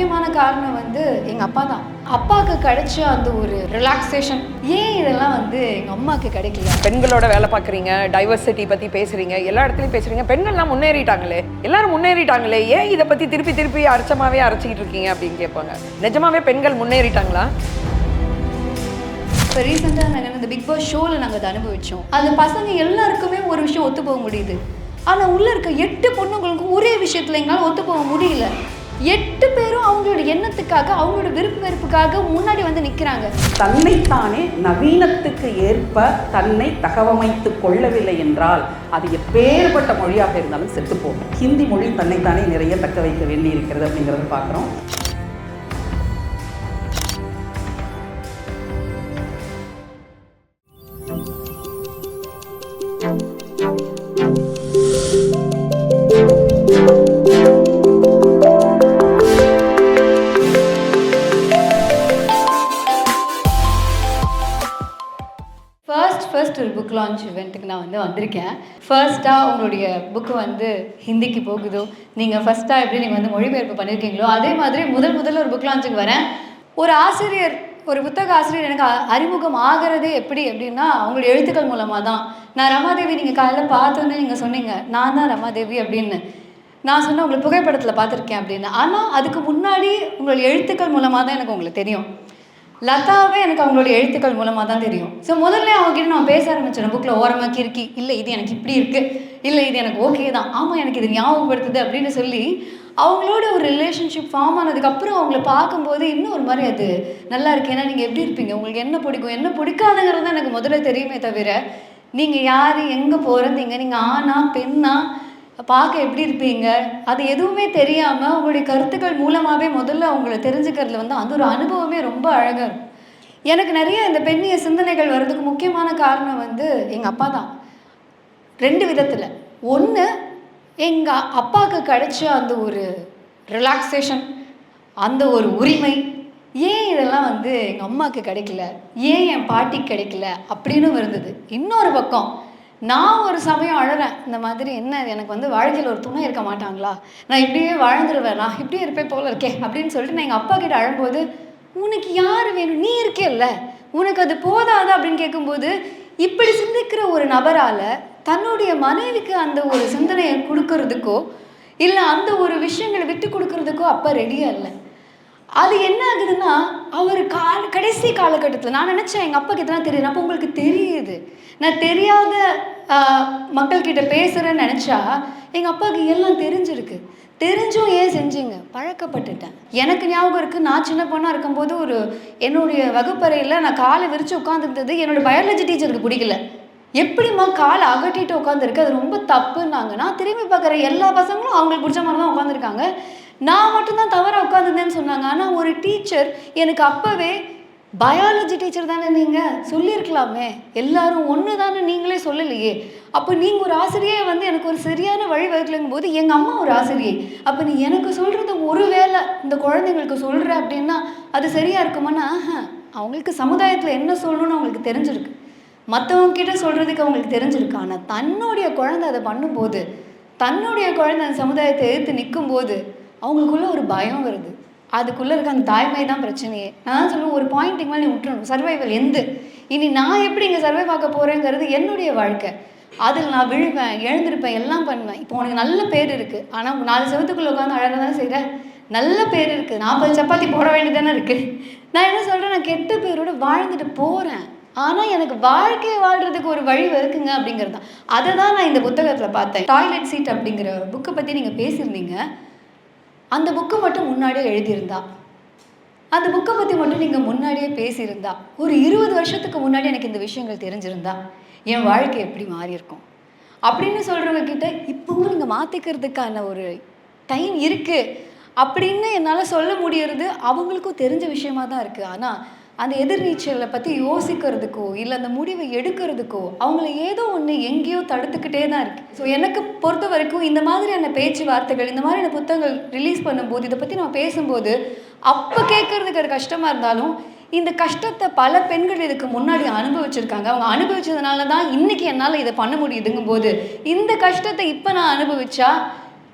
முக்கியமான காரணம் வந்து எங்கள் அப்பா தான். அப்பாவுக்கு கிடைச்ச அந்த ஒரு ரிலாக்ஸேஷன் ஏன் இதெல்லாம் வந்து எங்கள் அம்மாவுக்கு கிடைக்கல. பெண்களோட வேலை பார்க்குறீங்க, டைவர்சிட்டி பற்றி பேசுகிறீங்க, எல்லா இடத்துலையும் பேசுகிறீங்க. பெண்கள்லாம் முன்னேறிட்டாங்களே, எல்லாரும் முன்னேறிட்டாங்களே, ஏன் இதை பற்றி திருப்பி திருப்பி அரைச்சமாகவே அரைச்சிக்கிட்டு இருக்கீங்க அப்படின்னு கேட்பாங்க. நிஜமாவே பெண்கள் முன்னேறிட்டாங்களா? இப்போ ரீசெண்டாக நாங்கள் இந்த பிக் பாஸ் ஷோவில் நாங்கள் அதை அனுபவித்தோம். அந்த பசங்க எல்லாருக்குமே ஒரு விஷயம் ஒத்து போக முடியுது. ஆனால் உள்ளே இருக்க 8 பொண்ணுங்களுக்கும் ஒரே விஷயத்தில் எங்களால் ஒத்து போக முடியல. 8 பேரும் அவங்களோட எண்ணத்துக்காக, அவங்களோட விருப்பு வெறுப்புக்காக முன்னாடி வந்து நிற்கிறாங்க. தன்னைத்தானே நவீனத்துக்கு ஏற்ப தன்னை தகவமைத்து கொள்ளவில்லை என்றால் அது எப்பேற்பட்ட மொழியாக இருந்தாலும் செத்து போகும். ஹிந்தி மொழி தன்னைத்தானே நிறைய தக்க வைக்க வேண்டி இருக்கிறது அப்படிங்கிறத பார்க்குறோம். ஃபர்ஸ்ட் ஒரு புக் லான்ச் இவெண்ட்டுக்கு நான் வந்து வந்திருக்கேன். ஃபர்ஸ்ட்டாக உங்களுடைய புக்கு வந்து ஹிந்திக்கு போகுதோ, நீங்கள் ஃபர்ஸ்ட்டாக எப்படி நீங்கள் வந்து மொழிபெயர்ப்பு பண்ணியிருக்கீங்களோ அதே மாதிரி முதல்ல ஒரு புக் லான்ச்சுக்கு வரேன். ஒரு ஆசிரியர், ஒரு புத்தக ஆசிரியர் எனக்கு அறிமுகம் ஆகிறதே எப்படி அப்படின்னா அவங்களுடைய எழுத்துக்கள் மூலமாக தான். நான் ரமாதேவி, நீங்கள் காலையில் பார்த்தோன்னே நீங்கள் சொன்னீங்க நான் தான் ரமாதேவி அப்படின்னு. நான் சொன்னேன் உங்களுக்கு புகைப்படத்தில் பார்த்துருக்கேன் அப்படின்னு. ஆனால் அதுக்கு முன்னாடி உங்களுடைய எழுத்துக்கள் மூலமாக தான் எனக்கு உங்களுக்கு தெரியும். லதாவே எனக்கு அவங்களுடைய எழுத்துக்கள் மூலமாக தான் தெரியும். ஸோ முதல்ல அவங்ககிட்ட நான் பேச ஆரம்பிச்சேன். புக்கில் ஓரமாக கிறுக்கி, இல்லை இது எனக்கு இப்படி இருக்குது, இல்லை இது எனக்கு ஓகே தான், ஆமாம் எனக்கு இது ஞாபகப்படுத்துது அப்படின்னு சொல்லி அவங்களோட ஒரு ரிலேஷன்ஷிப் ஃபார்ம் ஆனதுக்கப்புறம் அவங்கள பார்க்கும்போது இன்னும் ஒரு மாதிரி அது நல்லா இருக்குது. ஏன்னா நீங்கள் எப்படி இருப்பீங்க, உங்களுக்கு என்ன பிடிக்கும் என்ன பிடிக்காதுங்கிறது தான் எனக்கு முதல்ல தெரியுமே தவிர நீங்கள் யார், எங்கே பிறந்தீங்க, நீங்கள் ஆணா பெண்ணா, பார்க்க எப்படி இருப்பீங்க, அது எதுவுமே தெரியாமல் உங்களுடைய கருத்துக்கள் மூலமாகவே முதல்ல அவங்கள தெரிஞ்சுக்கிறதுல வந்து அந்த ஒரு அனுபவமே ரொம்ப அழகாக இருக்கும். எனக்கு நிறைய இந்த பெண்ணிய சிந்தனைகள் வர்றதுக்கு முக்கியமான காரணம் வந்து எங்கள் அப்பா தான். 2 விதத்தில். ஒன்று, எங்கள் அப்பாவுக்கு கிடைச்ச அந்த ஒரு ரிலாக்ஸேஷன், அந்த ஒரு உரிமை, ஏன் இதெல்லாம் வந்து எங்கள் அம்மாவுக்கு கிடைக்கல, ஏன் என் பாட்டிக்கு கிடைக்கல அப்படின்னு இருந்தது. இன்னொரு பக்கம் நான் ஒரு சமயம் அழறேன், இந்த மாதிரி என்ன எனக்கு வந்து வாழ்க்கையில் ஒரு துணை இருக்க மாட்டாங்களா, நான் இப்படியே வாழ்ந்துருவேன், நான் இப்படியே இருப்பேன் போல இருக்கேன் அப்படின்னு சொல்லிட்டு நான் எங்கள் அப்பா கிட்ட அழும்போது, உனக்கு யார் வேணும், நீ இருக்கேல்ல, உனக்கு அது போதாதா அப்படின்னு கேட்கும்போது, இப்படி சிந்திக்கிற ஒரு நபரால் தன்னுடைய மனைவிக்கு அந்த ஒரு சிந்தனையை கொடுக்கறதுக்கோ இல்லை அந்த ஒரு விஷயங்களை விட்டு கொடுக்கறதுக்கோ அப்பா ரெடியாக இல்லை. அது என்ன ஆகுதுன்னா அவர் கடைசி காலகட்டத்தில் நான் நினச்சேன் எங்கள் அப்பாவுக்கு இதெல்லாம் தெரியுது. அப்போ உங்களுக்கு தெரியுது, நான் தெரியாத மக்கள்கிட்ட பேசுகிறேன்னு நினச்சா எங்கள் அப்பாவுக்கு எல்லாம் தெரிஞ்சிருக்கு. தெரிஞ்சும் ஏன் செஞ்சீங்க, பழக்கப்பட்டுட்டேன். எனக்கு ஞாபகம் இருக்குது, நான் சின்ன பொண்ணாக இருக்கும்போது ஒரு என்னுடைய வகுப்பறையில் நான் காலை விரித்து உட்காந்துருந்தது என்னோடய பயாலஜி டீச்சருக்கு பிடிக்கல. எப்படிம்மா காலை அகட்டிட்டு உட்காந்துருக்கு, அது ரொம்ப தப்புன்னாங்க. நான் திரும்பி பார்க்குற எல்லா பசங்களும் அவங்களுக்கு பிடிச்ச மாதிரி தான் உட்காந்துருக்காங்க, நான் மட்டும்தான் தவறாக உட்காந்துருந்தேன்னு சொன்னாங்க. ஆனால் ஒரு டீச்சர் எனக்கு அப்போவே, பயாலஜி டீச்சர் தானே நீங்கள், சொல்லியிருக்கலாமே, எல்லாரும் ஒன்று தானே, நீங்களே சொல்லலையே, அப்போ நீங்கள் ஒரு ஆசிரியை வந்து எனக்கு ஒரு சரியான வழி வகுக்கலைங்கும் போது எங்கள் அம்மா ஒரு ஆசிரியை, அப்போ நீ எனக்கு சொல்கிறது ஒரு வேளை இந்த குழந்தைங்களுக்கு சொல்கிற அப்படின்னா அது சரியாக இருக்குமான்னா, அவங்களுக்கு சமுதாயத்தில் என்ன சொல்லணும்னு அவங்களுக்கு தெரிஞ்சிருக்கு, மற்றவங்க கிட்ட சொல்கிறதுக்கு அவங்களுக்கு தெரிஞ்சிருக்கு. ஆனால் தன்னுடைய குழந்தை அதை பண்ணும்போது, தன்னுடைய குழந்தை அந்த சமுதாயத்தை எதிர்த்து நிற்கும்போது அவங்களுக்குள்ள ஒரு பயம் வருது. அதுக்குள்ளே இருக்க அந்த தாய்மை தான் பிரச்சனையே. நான் சொல்லுவேன், ஒரு பாயிண்ட்டுக்கு மேலே நீ விட்டுறணும், சர்வைவல் எந்து, இனி நான் எப்படி இங்கே சர்வைவ் ஆக போகிறேங்கிறது என்னுடைய வாழ்க்கை, அதில் நான் விழுவேன், எழுந்திருப்பேன், எல்லாம் பண்ணுவேன். இப்போ உனக்கு நல்ல பேர் இருக்குது, ஆனால் 4 செவத்துக்குள்ளே உட்காந்து அழகாக தானே செய்கிற, நல்ல பேர் இருக்குது, 40 சப்பாத்தி போட வேண்டியதானே இருக்குது. நான் என்ன சொல்கிறேன், நான் கெட்ட பேரோடு வாழ்ந்துட்டு போகிறேன், ஆனால் எனக்கு வாழ்க்கையை வாழ்கிறதுக்கு ஒரு வழி இருக்குங்க அப்படிங்கிறது தான். அதை தான் நான் இந்த புத்தகத்தில் பார்த்தேன். டாய்லெட் சீட் அப்படிங்கிற புக்கை பற்றி நீங்கள் பேசியிருந்தீங்க. அந்த புக்கை மட்டும் முன்னாடியே எழுதியிருந்தா, அந்த புக்கை பற்றி மட்டும் நீங்கள் முன்னாடியே பேசியிருந்தா, ஒரு 20 வருஷத்துக்கு முன்னாடி எனக்கு இந்த விஷயங்கள் தெரிஞ்சிருந்தா என் வாழ்க்கை எப்படி மாறியிருக்கும் அப்படின்னு சொல்கிறவங்க கிட்ட இப்போவும் நீங்கள் மாற்றிக்கிறதுக்கான ஒரு டைம் இருக்குது அப்படின்னு என்னால் சொல்ல முடியறது அவங்களுக்கும் தெரிஞ்ச விஷயமா தான் இருக்குது. ஆனால் அந்த எதிர்நீச்சலை பற்றி யோசிக்கிறதுக்கோ இல்லை அந்த முடிவை எடுக்கிறதுக்கோ அவங்கள ஏதோ ஒன்று எங்கேயோ தடுத்துக்கிட்டே தான் இருக்குது. ஸோ எனக்கு பொறுத்த வரைக்கும் இந்த மாதிரியான பேச்சுவார்த்தைகள், இந்த மாதிரியான புத்தகங்கள் ரிலீஸ் பண்ணும்போது, இதை பற்றி நம்ம பேசும்போது அப்போ கேட்குறதுக்கு அது கஷ்டமாக இருந்தாலும் இந்த கஷ்டத்தை பல பெண்கள் இதுக்கு முன்னாடி அனுபவிச்சிருக்காங்க. அவங்க அனுபவிச்சதுனால தான் இன்றைக்கி என்னால் இதை பண்ண முடியுதுங்கும் போது இந்த கஷ்டத்தை இப்போ நான் அனுபவிச்சா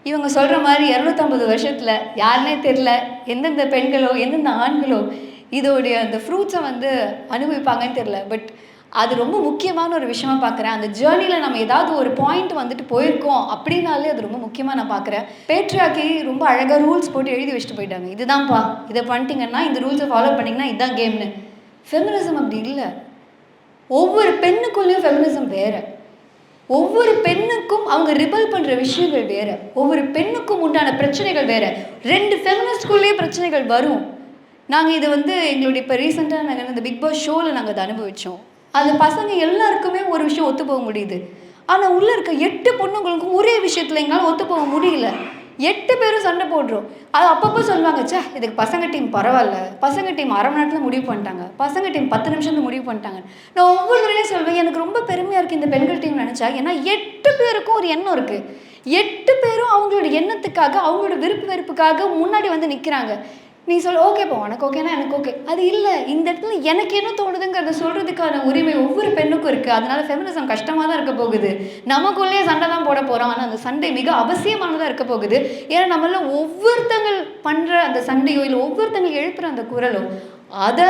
இவங்க சொல்கிற மாதிரி 250 வருஷத்தில் யாருனே தெரில எந்தெந்த பெண்களோ எந்தெந்த ஆண்களோ இதோடைய அந்த ஃப்ரூட்ஸை வந்து அனுபவிப்பாங்கன்னு தெரில. பட் அது ரொம்ப முக்கியமான ஒரு விஷயமா பார்க்குறேன். அந்த ஜேர்னியில் நம்ம ஏதாவது ஒரு பாயிண்ட் வந்துட்டு போயிருக்கோம் அப்படின்னாலே அது ரொம்ப முக்கியமாக நான் பார்க்குறேன். பேட்ரியாக்கி ரொம்ப அழகாக ரூல்ஸ் போட்டு எழுதி வச்சுட்டு போயிட்டாங்க. இதுதான்ப்பா, இதை பண்ணிட்டீங்கன்னா இந்த ரூல்ஸை ஃபாலோ பண்ணிங்கன்னா இதுதான் கேம்னு. ஃபெமினிசம் அப்படி இல்லை. ஒவ்வொரு பெண்ணுக்குள்ளேயும் ஃபெமினிசம் வேறு. ஒவ்வொரு பெண்ணுக்கும் அவங்க ரிபல் பண்ணுற விஷயங்கள் வேறு. ஒவ்வொரு பெண்ணுக்கும் உண்டான பிரச்சனைகள் வேறு. 2 ஃபெமினிஸ்ட்குள்ளேயே பிரச்சனைகள் வரும். நாங்கள் இது வந்து எங்களுடைய இப்போ ரீசெண்டாக நாங்கள் இந்த பிக் பாஸ் ஷோவில் நாங்கள் அதை அனுபவித்தோம். அது பசங்க எல்லாருக்குமே ஒரு விஷயம் ஒத்து போக முடியுது. ஆனால் உள்ளே இருக்க 8 பொண்ணுங்களுக்கும் ஒரே விஷயத்தில் எங்களால் ஒத்து போக முடியல. 8 பேரும் சண்டை போடுறோம். அது அப்பப்போ சொல்லுவாங்க, சே இதுக்கு பசங்க டீம் பரவாயில்ல, பசங்க டீம் அரை மணி நேரத்தில் முடிவு பண்ணிட்டாங்க, பசங்க டீம் 10 நிமிஷத்தில் முடிவு பண்ணிட்டாங்க. நான் ஒவ்வொரு தடவையும் சொல்வேன், எனக்கு ரொம்ப பெருமையாக இருக்குது இந்த பெண்கள் டீம் நினச்சா. ஏன்னா 8 பேருக்கும் ஒரு எண்ணம் இருக்குது. 8 பேரும் அவங்களோட எண்ணத்துக்காக அவங்களோட விருப்பு வெறுப்புக்காக முன்னாடி வந்து நிற்கிறாங்க. நீ சொல் ஓகேப்பா, உனக்கு ஓகேனா எனக்கு ஓகே. அது இல்லை, இந்த இடத்துல எனக்கு என்ன தோணுதுங்கிறத சொல்கிறதுக்கான உரிமை ஒவ்வொரு பெண்ணுக்கும் இருக்குது. அதனால ஃபெமினிசம் கஷ்டமாக தான் இருக்க போகுது. நமக்குள்ளேயே சண்டை தான் போட போகிறோம். ஆனால் அந்த சண்டை மிக அவசியமானதாக இருக்க போகுது. ஏன்னா நம்மள ஒவ்வொருத்தங்கள் பண்ணுற அந்த சண்டையோ இல்லை ஒவ்வொருத்தங்க எழுப்புகிற அந்த குரலோ அதை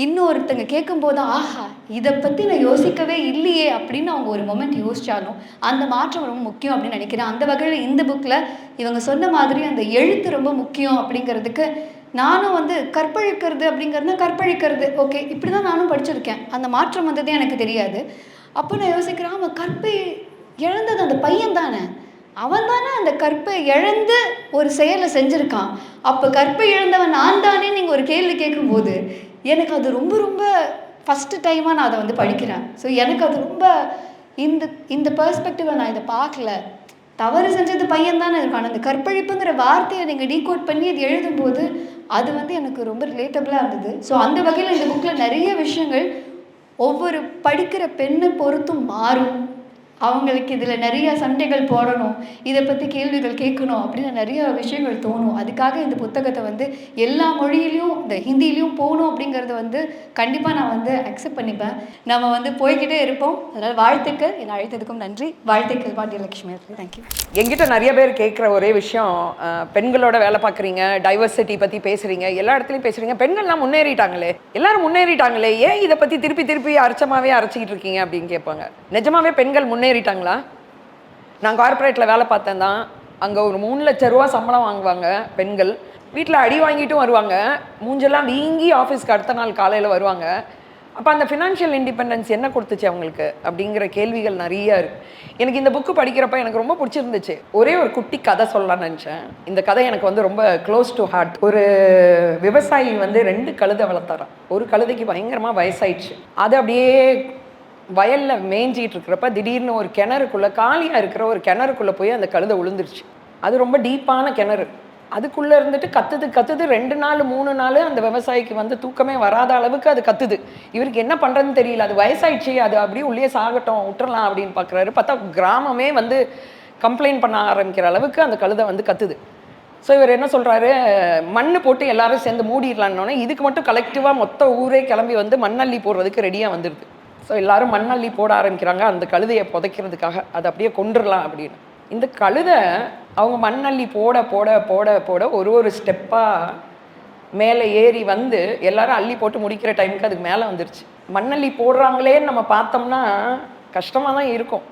இன்னொருத்தங்க கேட்கும்போது ஆஹா இதை பற்றி நான் யோசிக்கவே இல்லையே அப்படின்னு அவங்க ஒரு மொமெண்ட் யோசிச்சாலும் அந்த மாற்றம் ரொம்ப முக்கியம் அப்படின்னு நினைக்கிறேன். அந்த வகையில் இந்த புக்கில் இவங்க சொன்ன மாதிரி அந்த எழுத்து ரொம்ப முக்கியம் அப்படிங்கிறதுக்கு நானும் வந்து கற்பழிக்கிறது அப்படிங்கிறது கற்பழிக்கிறது ஓகே இப்படி தான் நானும் படிச்சிருக்கேன். அந்த மாற்றம் வந்ததே எனக்கு தெரியாது. அப்போ நான் யோசிக்கிறேன், அவன் கற்பை இழந்தது அந்த பையன் தானே, அவன் தானே அந்த கற்பை இழந்து ஒரு செயலை செஞ்சுருக்கான். அப்போ கற்பை இழந்தவன் நான் தானே நீங்கள் ஒரு கேள்வி கேட்கும்போது எனக்கு அது ரொம்ப ரொம்ப ஃபஸ்ட்டு டைமாக நான் அதை வந்து படிக்கிறேன். ஸோ எனக்கு அது ரொம்ப இந்த பெர்ஸ்பெக்டிவை நான் இதை பார்க்கல. தவறு செஞ்சது பையன் தானே இருக்கான். அந்த கற்பழிப்புங்கிற வார்த்தையை நீங்கள் டீகோட் பண்ணி அது எழுதும்போது அது வந்து எனக்கு ரொம்ப ரிலேட்டபிளாக இருந்தது. ஸோ அந்த வகையில் இந்த புக்கில் நிறைய விஷயங்கள் ஒவ்வொரு படிக்கிற பெண்ணை பொறுத்தும் மாறும். அவங்களுக்கு இதில் நிறைய சண்டைகள் போடணும், இதை பற்றி கேள்விகள் கேட்கணும் அப்படின்னு நிறைய விஷயங்கள் தோணும். அதுக்காக இந்த புத்தகத்தை வந்து எல்லா மொழியிலையும் இந்த ஹிந்திலையும் போகணும் அப்படிங்கிறத வந்து கண்டிப்பாக நான் வந்து அக்செப்ட் பண்ணிப்பேன். நம்ம வந்து போய்கிட்டே இருப்போம். அதனால் வாழ்த்துக்கள், என்னை அழைத்ததுக்கும் நன்றி. வாழ்த்துக்கள் பாண்டியலட்சுமி. தேங்க்யூ. என்கிட்ட நிறைய பேர் கேட்குற ஒரே விஷயம், பெண்களோட வேலை பார்க்குறீங்க, டைவர்சிட்டி பற்றி பேசுகிறீங்க, எல்லா இடத்துலையும் பேசுகிறீங்க, பெண்கள்லாம் முன்னேறிட்டாங்களே, எல்லாரும் முன்னேறிட்டாங்களே, ஏன் இதை பற்றி திருப்பி அரைச்சமாகவே அரைச்சிக்கிட்டு இருக்கீங்க அப்படின்னு கேட்பாங்க. நிஜமாவே பெண்கள் முன்னேறிட்டாங்களா? நான் கார்ப்பரேட்டில் வேலை பார்த்தேன் தான். அங்கே ஒரு 3 லட்ச ரூபா சம்பளம் வாங்குவாங்க பெண்கள். வீட்டில் அடி வாங்கிட்டும் வருவாங்க, மூஞ்செல்லாம் வீங்கி ஆஃபீஸ்க்கு அடுத்த நாள் காலையில் வருவாங்க. அப்போ அந்த ஃபினான்ஷியல் இண்டிபெண்டன்ஸ் என்ன கொடுத்துச்சு அவங்களுக்கு அப்படிங்கிற கேள்விகள் நிறைய இருக்குது. எனக்கு இந்த புக்கு படிக்கிறப்ப எனக்கு ரொம்ப பிடிச்சிருந்துச்சு. ஒரே ஒரு குட்டி கதை சொல்லலாம்னு நினச்சேன். இந்த கதை எனக்கு வந்து ரொம்ப க்ளோஸ் டு ஹார்ட். ஒரு விவசாயி வந்து 2 கழுதை வளர்த்தாராம். ஒரு கழுதைக்கு பயங்கரமாக வயசாயிடுச்சு. அது அப்படியே வயலில் மேய்ஞ்சிட்டு இருக்கிறப்ப திடீர்னு ஒரு கிணறுக்குள்ளே, காலியாக இருக்கிற ஒரு கிணறுக்குள்ளே போய் அந்த கழுதை விழுந்துருச்சு. அது ரொம்ப டீப்பான கிணறு. அதுக்குள்ளே இருந்துட்டு கத்துது 2 நாள் 3 நாள் அந்த விவசாயிக்கு வந்து தூக்கமே வராத அளவுக்கு அது கத்துது. இவருக்கு என்ன பண்ணுறதுன்னு தெரியல. அது வயசாயிடுச்சு, அது அப்படியே உள்ளே சாகட்டும் விட்டுறலாம் அப்படின்னு பார்க்குறாரு. பார்த்தா கிராமமே வந்து கம்ப்ளைண்ட் பண்ண ஆரம்பிக்கிற அளவுக்கு அந்த கழுதை வந்து கத்துது. ஸோ இவர் என்ன சொல்கிறாரு, மண் போட்டு எல்லாரும் சேர்ந்து மூடிடலான்னொன்னே இதுக்கு மட்டும் கலெக்டிவாக மொத்த ஊரே கிளம்பி வந்து மண்ணள்ளி போடுறதுக்கு ரெடியாக வந்துடுது. ஸோ எல்லாரும் மண்ணள்ளி போட ஆரம்பிக்கிறாங்க அந்த கழுதையை புதைக்கிறதுக்காக, அதை அப்படியே கொண்டுடலாம் அப்படின்னு. இந்த கழுதை அவங்க மண்ணள்ளி போட போட போட போட ஒரு ஸ்டெப்பாக மேலே ஏறி வந்து எல்லாரும் அள்ளி போட்டு முடிக்கிற டைமுக்கு அதுக்கு மேலே வந்துருச்சு. மண்ணள்ளி போடுறாங்களேன்னு நம்ம பார்த்தோம்னா கஷ்டமாக தான் இருக்கும்.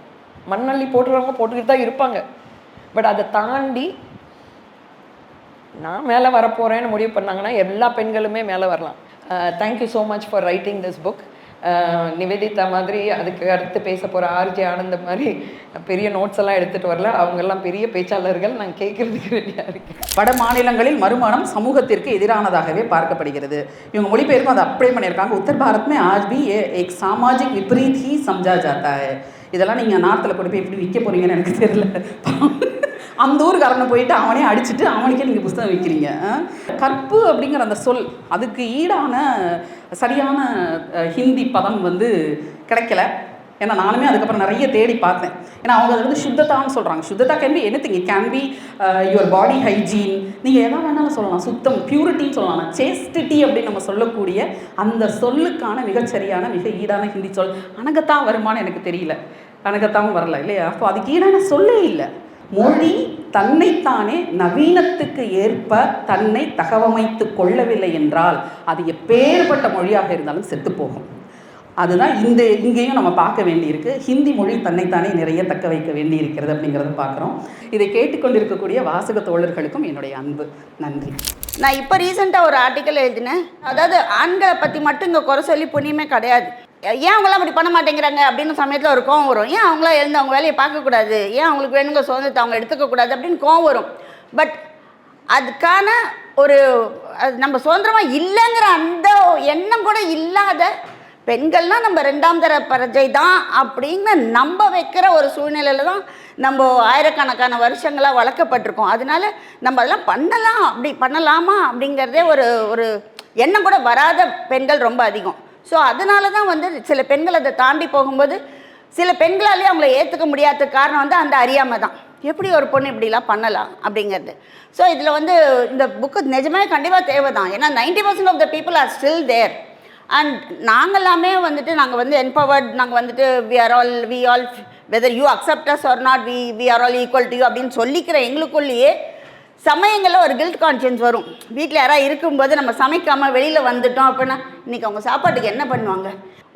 மண்ணள்ளி போட்டுறவங்க போட்டுக்கிட்டு தான் இருப்பாங்க. பட் அதை தாண்டி நான் மேலே வரப்போகிறேன்னு முடிவு பண்ணாங்கன்னா எல்லா பெண்களுமே மேலே வரலாம். Thank you so much for writing this book. Nivedita மாதிரி அதுக்கு அடுத்து பேச போகிற ஆர்ஜே ஆனந்த் மாதிரி பெரிய நோட்ஸ் எல்லாம் எடுத்துகிட்டு வரல. அவங்கெல்லாம் பெரிய பேச்சாளர்கள். நான் கேட்குறதுக்கு ரெடியாக இருக்கேன். வட மாநிலங்களில் மறுமணம் சமூகத்திற்கு எதிரானதாகவே பார்க்கப்படுகிறது. இவங்க மொழிபெயர்க்கும் அதை அப்ளை பண்ணியிருக்காங்க. உத்தர் பாரத் में आज भी ये एक सामाजिक विपरीत ही समझा जाता है. இதெல்லாம் நீங்கள் நார்த்தில் கொண்டு போய் எப்படி விற்க போகிறீங்கன்னு எனக்கு தெரியல. அந்த ஊருக்காரனை போயிட்டு அவனே அடிச்சுட்டு அவனுக்கே நீங்கள் புத்தகம் விற்கிறீங்க. கற்பு அப்படிங்கிற அந்த சொல், அதுக்கு ஈடான சரியான ஹிந்தி பதம் வந்து கிடைக்கல. ஏன்னா நானுமே அதுக்கப்புறம் நிறைய தேடி பார்த்தேன். ஏன்னா அவங்க அதை வந்து சுத்தத்தான்னு சொல்கிறாங்க. சுத்தத்தா can be anything. It can be your body hygiene, நீங்கள் எதா வேணாலும் சொல்லலாம். சுத்தம், பியூரிட்டின்னு சொல்லலாம். சேஸ்டிட்டி அப்படின்னு நம்ம சொல்லக்கூடிய அந்த சொல்லுக்கான மிகச்சரியான மிக ஈடான ஹிந்தி சொல் அனகத்தான் வருமானு எனக்கு தெரியல. அனகத்தாவும் வரல இல்லையா? அப்போ அதுக்கு ஈடான சொல்லே இல்லை. மொழி தன்னைத்தானே நவீனத்துக்கு ஏற்ப தன்னை தகவமைத்து கொள்ளவில்லை என்றால் அது எப்பேற்பட்ட மொழியாக இருந்தாலும் செத்து போகும். அதுதான் இங்கேயும் நம்ம பார்க்க வேண்டியிருக்கு. ஹிந்தி மொழி தன்னைத்தானே நிறைய தக்க வைக்க வேண்டியிருக்கிறது அப்படிங்கிறத பார்க்குறோம். இதை கேட்டுக்கொண்டிருக்கக்கூடிய வாசக தோழர்களுக்கும் என்னுடைய அன்பு நன்றி. நான் இப்போ ரீசெண்டாக ஒரு ஆர்டிக்கல் எழுதினேன். அதாவது ஆண்களை பற்றி மட்டும் இங்கே குறை சொல்லி புண்ணியமே கிடையாது. ஏன் அவங்களாம் அப்படி பண்ண மாட்டேங்கிறாங்க அப்படின்னு சமயத்தில் ஒரு கோவம் வரும். ஏன் அவங்களாம் எழுந்து அவங்க வேலையை பார்க்கக்கூடாது, ஏன் அவங்களுக்கு வேணுங்க சுதந்திரத்தை அவங்க எடுத்துக்கக்கூடாது அப்படின்னு கோவம் வரும். பட் அதுக்கான ஒரு நம்ம சுதந்திரமாக இல்லைங்கிற அந்த எண்ணம் கூட இல்லாத பெண்கள்னால் நம்ம 2ஆம் தர பிரஜை தான் அப்படின்னு நம்ப வைக்கிற ஒரு சூழ்நிலையில் தான் நம்ம ஆயிரக்கணக்கான வருஷங்களாக வளர்க்கப்பட்டிருக்கோம். அதனால நம்ம அதெல்லாம் பண்ணலாம், அப்படி பண்ணலாமா அப்படிங்கிறதே ஒரு எண்ணம் கூட வராத பெண்கள் ரொம்ப அதிகம். ஸோ அதனால தான் வந்து சில பெண்கள் அதை தாண்டி போகும்போது சில பெண்களாலே அவங்கள ஏற்றுக்க முடியாத காரணம் வந்து அந்த அறியாமை தான். எப்படி ஒரு பொண்ணு இப்படிலாம் பண்ணலாம் அப்படிங்கிறது. ஸோ இதில் வந்து இந்த புக்கு நிஜமே கண்டிப்பாக தேவை தான். ஏன்னா 90% of the people are still there. And நாங்களாமே வந்துட்டு நாங்கள் வந்து எம்பவர்ட், நாங்கள் வந்துட்டு we all whether you accept us or not we are all equal to you அப்படின்னு சொல்லிக்கிற எங்களுக்குள்ளேயே சமயங்களில் ஒரு கில்ட் கான்ஷியன்ஸ் வரும். வீட்டில் யாராவது இருக்கும்போது நம்ம சமைக்காமல் வெளியில் வந்துட்டோம் அப்படின்னா இன்றைக்கி அவங்க சாப்பாட்டுக்கு என்ன பண்ணுவாங்க.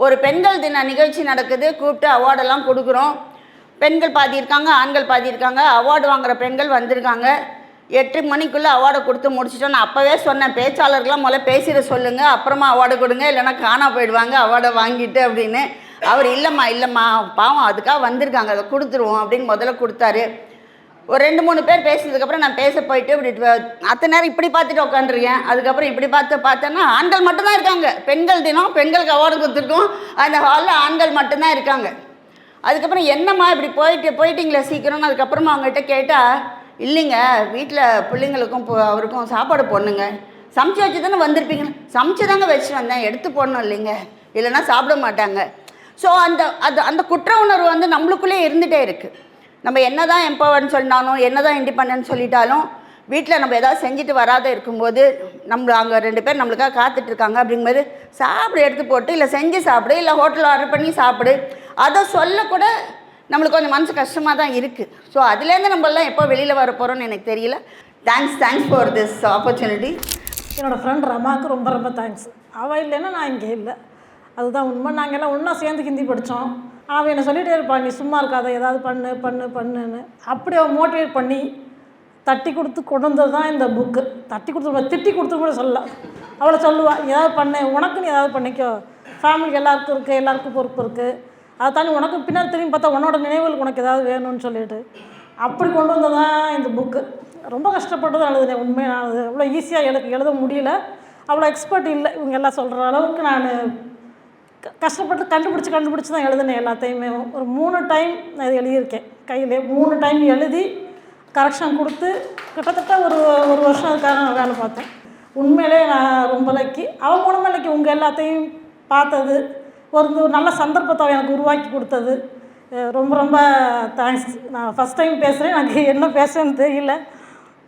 ஒரு பெண்கள் தின நிகழ்ச்சி நடக்குது, கூப்பிட்டு அவார்டெல்லாம் கொடுக்குறோம். பெண்கள் பாதி இருக்காங்க, ஆண்கள் பாதி இருக்காங்க. அவார்டு வாங்குகிற பெண்கள் வந்திருக்காங்க. 8 மணிக்குள்ளே அவார்டை கொடுத்து முடிச்சிட்டோம். நான் அப்போவே சொன்னேன், பேச்சாளர்கள்லாம் முதல்ல பேசிட சொல்லுங்கள், அப்புறமா அவார்டு கொடுங்க, இல்லைன்னா காணா போயிடுவாங்க அவார்டை வாங்கிட்டு அப்படின்னு. அவர் இல்லைம்மா பாவம் அதுக்காக வந்திருக்காங்க, அதை கொடுத்துருவோம் அப்படின்னு முதல்ல கொடுத்தாரு. ஒரு 2-3 பேர் பேசினதுக்கப்புறம் நான் பேச போயிட்டு இப்படி அத்தனை நேரம் இப்படி பார்த்துட்டு உட்காந்துருக்கேன். அதுக்கப்புறம் இப்படி பார்த்தேன்னா ஆண்கள் மட்டும்தான் இருக்காங்க. பெண்கள் தினம், பெண்களுக்கு அவார்டு கொடுத்துருக்கோம், அந்த ஹாலில் ஆண்கள் மட்டும்தான் இருக்காங்க. அதுக்கப்புறம் என்னம்மா இப்படி போயிட்டீங்களே சீக்கிரம்னு அதுக்கப்புறமா அவங்ககிட்ட கேட்டால், இல்லைங்க வீட்டில் பிள்ளைங்களுக்கும் அவருக்கும் சாப்பாடு போடணுங்க, சமைச்சு வச்சு தானே வந்திருப்பீங்க, சமைச்சு தாங்க வச்சு வந்தேன், எடுத்து போடணும் இல்லைங்க, இல்லைன்னா சாப்பிட மாட்டாங்க. ஸோ அந்த குற்ற உணர்வு வந்து நம்மளுக்குள்ளே இருந்துகிட்டே இருக்குது. நம்ம என்ன தான் எம்பவர்ன்னு சொன்னாலும், என்ன தான் இண்டிபெண்டன்ட் சொல்லிட்டாலும், வீட்டில் நம்ம எதாவது செஞ்சுட்டு வராத இருக்கும்போது அங்கே 2 பேர் நம்மளுக்காக காத்துட்ருக்காங்க அப்படிங்கும்போது சாப்பிடு, எடுத்து போட்டு, இல்லை செஞ்சு சாப்பிடு, இல்லை ஹோட்டலில் ஆர்டர் பண்ணி சாப்பிடு, அதை சொல்லக்கூட நம்மளுக்கு கொஞ்சம் மனசு கஷ்டமாக தான் இருக்குது. ஸோ அதுலேருந்து நம்மளாம் எப்போ வெளியில் வர போகிறோன்னு எனக்கு தெரியல. Thanks for this opportunity. என்னோடய ஃப்ரெண்ட் ரமாவுக்கு ரொம்ப ரொம்ப தேங்க்ஸ். அவள் இல்லைன்னா நான் இங்கே இல்லை, அதுதான் உண்மை. நாங்கள் எல்லாம் ஒன்றா சேர்ந்து ஹிந்தி படித்தோம். அவள் என்னை சொல்லிகிட்டே இருப்பாள், நீ சும்மா இருக்காத, ஏதாவது பண்ணுன்னு. அப்படி அவள் மோட்டிவேட் பண்ணி தட்டி கொடுத்து கொண்டு வந்தது தான் இந்த புக்கு. திட்டி கொடுத்து கூட சொல்லலாம். அவளை சொல்லுவாள், ஏதாவது பண்ணு, உனக்குன்னு ஏதாவது பண்ணிக்கோ, ஃபேமிலிக்கு எல்லாருக்கும் இருக்குது, எல்லாருக்கும் பொறுப்பு இருக்குது, அதை தாண்டி உனக்கு பின்னாடி திரும்பி பார்த்தா உன்னோட நினைவுகளுக்கு உனக்கு ஏதாவது வேணும்னு சொல்லிட்டு அப்படி கொண்டு வந்தது தான் இந்த புக்கு. ரொம்ப கஷ்டப்பட்டு தான் எழுதுனேன். உண்மையாக அது அவ்வளோ ஈஸியாக எழுத முடியல. அவ்வளோ எக்ஸ்பர்ட் இல்லை இவங்க எல்லாம் சொல்கிற அளவுக்கு. நான் கஷ்டப்பட்டு கண்டுபிடிச்சி தான் எழுதினேன் எல்லாத்தையுமே. ஒரு 3 டைம் நான் இது எழுதியிருக்கேன். கையில் 3 டைம் எழுதி கரெக்ஷன் கொடுத்து கிட்டத்தட்ட ஒரு வருஷம் அதுக்காக நான் வேலை பார்த்தேன். உண்மையிலே நான் ரொம்ப லக்கி. அவன் மூலமாக லக்கி. உங்கள் எல்லாத்தையும் பார்த்தது, ஒரு நல்ல சந்தர்ப்பத்தை எனக்கு உருவாக்கி கொடுத்தது. ரொம்ப ரொம்ப தேங்க்ஸ். நான் ஃபஸ்ட் டைம் பேசுகிறேன், எனக்கு என்ன பேசுறேன்னு தெரியல.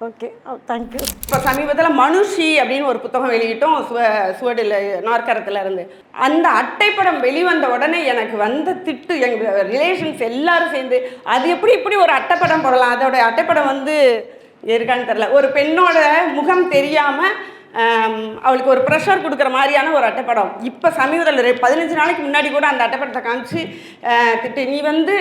Okay, thank you. இப்போ சமீபத்தில் மனுஷி அப்படின்னு ஒரு புத்தகம் வெளியிட்டோம், சுவடில் நாற்கரத்தில் இருந்து. அந்த அட்டைப்படம் வெளிவந்த உடனே எனக்கு வந்த திட்டு, எங்கள் ரிலேஷன்ஸ் எல்லாரும் சேர்ந்து அது இப்படி ஒரு அட்டைப்படம் போடலாம், அதோட அட்டைப்படம் வந்து இருக்கான்னு தெரில, ஒரு பெண்ணோட முகம் தெரியாமல் அவளுக்கு ஒரு ப்ரெஷர் கொடுக்குற மாதிரியான ஒரு அட்டைப்படம். இப்போ சமீபத்தில் 15 நாளைக்கு முன்னாடி கூட அந்த அட்டைப்படத்தை காமிச்சு திட்டு, நீ வந்து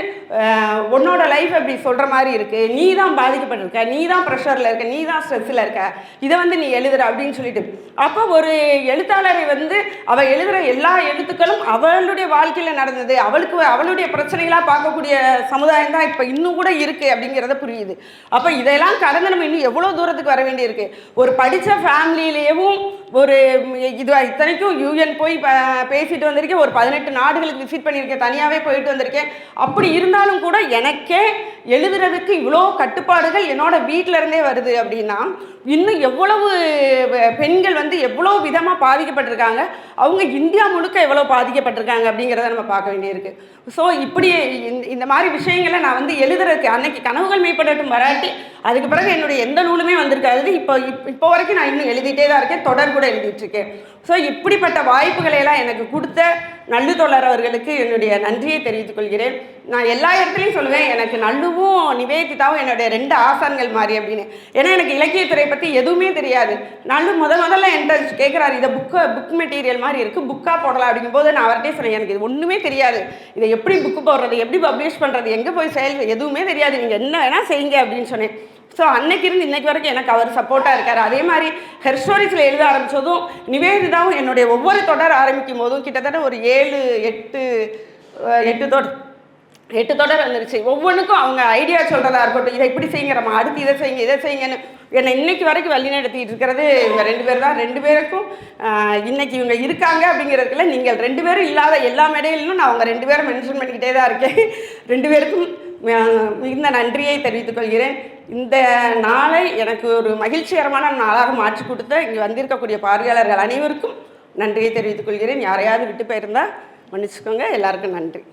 உன்னோட லைஃப் அப்படி சொல்கிற மாதிரி இருக்குது, நீ தான் பாதிக்கப்பட்டிருக்க, நீ தான் ப்ரெஷரில் இருக்க, நீ தான் ஸ்ட்ரெஸ்ஸில் இருக்க, இதை வந்து நீ எழுதுற அப்படின்னு சொல்லிட்டு. அப்போ ஒரு எழுத்தாளரை வந்து அவள் எழுதுகிற எல்லா எழுத்துக்களும் அவளுடைய வாழ்க்கையில் நடந்தது, அவளுடைய பிரச்சனைகளாக பார்க்கக்கூடிய சமுதாயம் தான் இப்போ இன்னும் கூட இருக்குது அப்படிங்கிறத புரியுது. அப்போ இதெல்லாம் கடந்து நம்ம இன்னும் எவ்வளோ தூரத்துக்கு வர வேண்டியிருக்கு. ஒரு படித்த ஃபேமிலியிலேயும் ஒரு இத்தனைக்கும் யூஎன் போய் பேசிட்டு வந்திருக்கேன், ஒரு 18 நாடுகளுக்கு விசிட் பண்ணியிருக்கேன், தனியாகவே போயிட்டு வந்திருக்கேன். அப்படி இருந்தாலும் கூட எனக்கே எழுதுறதுக்கு இவ்வளோ கட்டுப்பாடுகள் என்னோட வீட்டில இருந்தே வருது அப்படின்னா இன்னும் எவ்வளவு பெண்கள் வந்து எவ்வளோ விதமாக பாதிக்கப்பட்டிருக்காங்க, அவங்க இந்தியா முழுக்க எவ்வளோ பாதிக்கப்பட்டிருக்காங்க அப்படிங்கிறத நம்ம பார்க்க வேண்டியிருக்கு. ஸோ இப்படி இந்த மாதிரி விஷயங்களை நான் வந்து எழுதுறதுக்கு அன்னைக்கு கனவுகள் மேம்படட்டும் வராட்டி அதுக்கு பிறகு என்னுடைய எந்த நூலுமே வந்திருக்காது. இப்போ வரைக்கும் நான் இன்னும் எழுதிட்டே தான் இருக்கேன், தொடர்பு கூட எழுதிட்டுருக்கேன். ஸோ இப்படிப்பட்ட வாய்ப்புகளை எல்லாம் எனக்கு கொடுத்த நல்லு தோழர் அவர்களுக்கு என்னுடைய நன்றியை தெரிவித்துக் கொள்கிறேன். நான் எல்லா இடத்துலையும் சொல்லுவேன், எனக்கு நல்லுவும் நிவேதிதாவும் என்னுடைய 2 ஆசான்கள் மாதிரி அப்படின்னு. ஏன்னா எனக்கு இலக்கியத்துறை பற்றி எதுவுமே தெரியாது. நல்லு முதல்ல என்கிட்ட கேட்குறாரு, இதை புக் மெட்டீரியல் மாதிரி இருக்குது, புக்காக போடலாம் அப்படிங்கும்போது நான் அவர்கிட்டே சொன்னேன், எனக்கு இது ஒன்றுமே தெரியாது, இதை எப்படி புக்கு போடுறது, எப்படி பப்ளிஷ் பண்ணுறது, எங்கே போய் செயல் எதுவுமே தெரியாது, நீங்கள் என்ன வேணால் செய்யுங்க அப்படின்னு சொன்னேன். ஸோ அன்னைக்கு இருந்து இன்னைக்கு வரைக்கும் எனக்கு அவர் சப்போர்ட்டாக இருக்கார். அதே மாதிரி ஹெர் ஸ்டோரிஸில் எழுத ஆரம்பித்ததும் நிவேதிதாவும் என்னுடைய ஒவ்வொரு தொடர் ஆரம்பிக்கும் போதும் கிட்டத்தட்ட ஒரு 8 தொடர் வந்துருச்சு. ஒவ்வொன்றுக்கும் அவங்க ஐடியா சொல்கிறதா இருக்கட்டும், இதை இப்படி செய்யுங்கிறம்மா, அடுத்து இதை செய்யுங்கன்னு என்னை இன்னைக்கு வரைக்கும் வழிநடத்திட்டு இருக்கிறது இவங்க 2 பேர் தான். 2 பேருக்கும் இன்னைக்கு இவங்க இருக்காங்க அப்படிங்கிறதுக்குள்ள நீங்கள் 2 பேரும் இல்லாத எல்லா மேடையிலும் நான் அவங்க 2 பேரும் மென்ஷன் பண்ணிக்கிட்டே தான் இருக்கேன். 2 பேருக்கும் மிகுந்த நன்றியை தெரிவித்துக் கொள்கிறேன். இந்த நாளை எனக்கு ஒரு மகிழ்ச்சிகரமான நாளாக மாற்றி கொடுத்த இங்கே வந்திருக்கக்கூடிய பார்வையாளர்கள் அனைவருக்கும் நன்றியை தெரிவித்துக் கொள்கிறேன். யாரையாவது விட்டு போயிருந்தால் மன்னிச்சுக்கோங்க. எல்லாருக்கும் நன்றி.